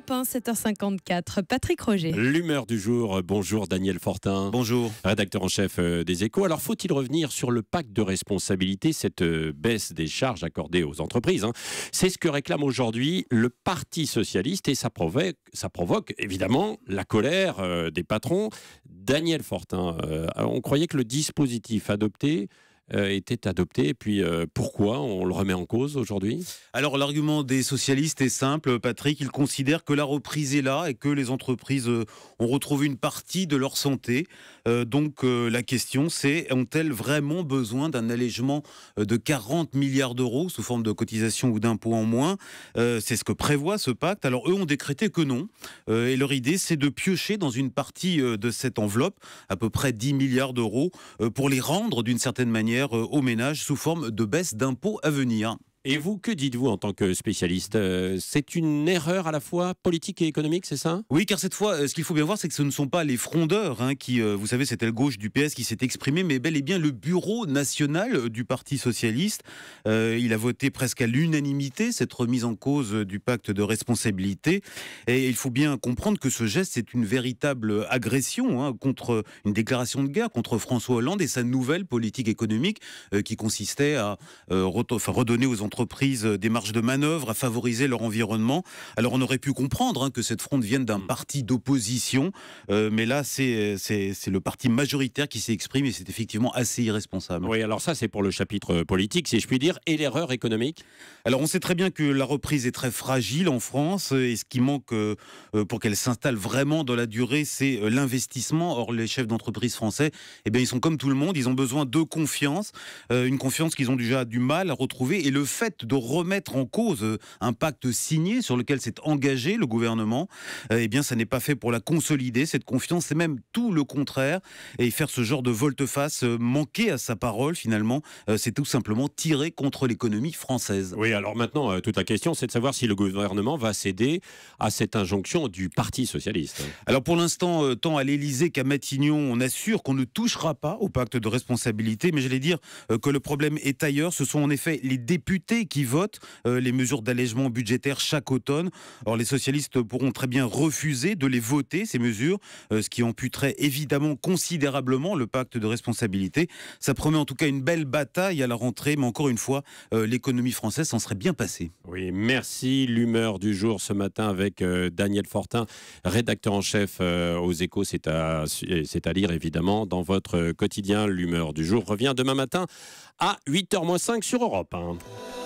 Europe 1, 7h54. Patrick Roger. L'humeur du jour. Bonjour Daniel Fortin. Bonjour. Rédacteur en chef des Échos. Alors faut-il revenir sur le pacte de responsabilité, cette baisse des charges accordées aux entreprises, C'est ce que réclame aujourd'hui le Parti socialiste et ça provoque évidemment la colère des patrons. Daniel Fortin, on croyait que le dispositif adopté était adopté. Et puis pourquoi on le remet en cause aujourd'hui ? Alors l'argument des socialistes est simple, Patrick. Ils considèrent que la reprise est là et que les entreprises ont retrouvé une partie de leur santé. Donc la question c'est, ont-elles vraiment besoin d'un allègement de 40 milliards d'euros sous forme de cotisation ou d'impôts en moins ? C'est ce que prévoit ce pacte. Alors eux ont décrété que non. Et leur idée c'est de piocher dans une partie de cette enveloppe, à peu près 10 milliards d'euros, pour les rendre d'une certaine manière aux ménages sous forme de baisse d'impôts à venir. Et vous, que dites-vous en tant que spécialiste ? C'est une erreur à la fois politique et économique, c'est ça ? Oui, car cette fois, ce qu'il faut bien voir, c'est que ce ne sont pas les frondeurs qui, vous savez, cette aile gauche du PS qui s'est exprimée, mais bel et bien le bureau national du Parti socialiste. Il a voté presque à l'unanimité cette remise en cause du pacte de responsabilité. Et il faut bien comprendre que ce geste, c'est une véritable agression contre une déclaration de guerre contre François Hollande et sa nouvelle politique économique qui consistait à redonner aux entreprises des marges de manœuvre, à favoriser leur environnement. Alors on aurait pu comprendre que cette fronde vienne d'un parti d'opposition, mais là c'est le parti majoritaire qui s'exprime et c'est effectivement assez irresponsable. Oui, alors ça c'est pour le chapitre politique, si je puis dire, et l'erreur économique ? Alors on sait très bien que la reprise est très fragile en France et ce qui manque pour qu'elle s'installe vraiment dans la durée, c'est l'investissement. Or les chefs d'entreprise français, ils sont comme tout le monde, ils ont besoin de confiance, une confiance qu'ils ont déjà du mal à retrouver, et le fait de remettre en cause un pacte signé sur lequel s'est engagé le gouvernement, ça n'est pas fait pour la consolider, cette confiance, c'est même tout le contraire. Et faire ce genre de volte-face, manquer à sa parole finalement, c'est tout simplement tirer contre l'économie française. Oui, alors maintenant, toute la question, c'est de savoir si le gouvernement va céder à cette injonction du Parti socialiste. Alors pour l'instant, tant à l'Élysée qu'à Matignon, on assure qu'on ne touchera pas au pacte de responsabilité, mais j'allais dire que le problème est ailleurs. Ce sont en effet les députés qui votent les mesures d'allègement budgétaire chaque automne. Alors les socialistes pourront très bien refuser de les voter, ces mesures, ce qui amputerait évidemment considérablement le pacte de responsabilité. Ça promet en tout cas une belle bataille à la rentrée, mais encore une fois, l'économie française s'en serait bien passée. Oui, merci. L'humeur du jour ce matin avec Daniel Fortin, rédacteur en chef aux Échos. C'est à lire évidemment dans votre quotidien. L'humeur du jour revient demain matin à 8h-5 sur Europe 1.